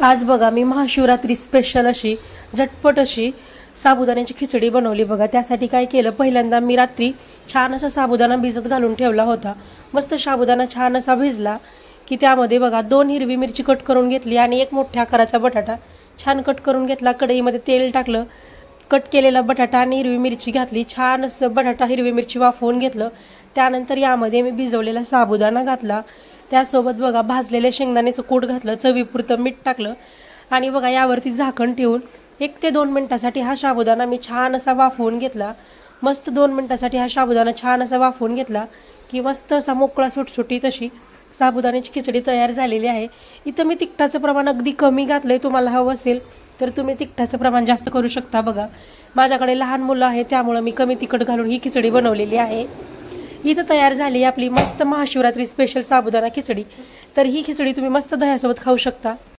आज बघा मी महाशिवरात्री स्पेशल अशी झटपट अशी साबुदाण्याची खिचडी बनवली बघा। त्यासाठी काय केलं, पहिल्यांदा मी रात्री छान असा साबुदाणा भिजत घालून ठेवला होता। मस्त साबुदाणा छान असा भिजला की त्यामध्ये बघा 2 हिरवी मिरची कट करून घेतली आणि 1 मोठ्या आकाराचा बटाटा छान कट करून घेतला। कढईमध्ये तेल टाकलं, कट केलेला बटाटा आणि हिरवी मिरची घातली, छान असं बटाटा हिरवी मिरची वाफवून घेतलं। त्यानंतर यामध्ये मी भिजवलेला साबुदाणा घातला, त्यासोबत बघा भाजलेले शेंगदाण्याचं कूट घातलं, चवीपुरतं मीठ टाकलं आणि बघा यावरती झाकण ठेवून 1 ते 2 मिनिटासाठी हा साबुदाणा मी छान असा वाफवून घेतला। मस्त 2 मिनिटासाठी हा साबुदाणा छान असा वाफवून घेतला की मस्त असा मोकळा सुटसुटीत अशी साबुदाण्याची खिचडी तयार झालेली आहे। इथं मी तिखटाचं प्रमाण अगदी कमी घातलंय, तुम्हाला हवं असेल तर तुम्ही तिखटाचं प्रमाण जास्त करू शकता। बघा माझ्याकडे लहान मुलं आहे त्यामुळे मी कमी तिखट घालून ही खिचडी बनवलेली आहे। इथं तयार झाली आपली मस्त महाशिवरात्री स्पेशल साबुदाणा खिचडी। तर ही खिचडी तुम्ही मस्त दह्यासोबत खाऊ शकता।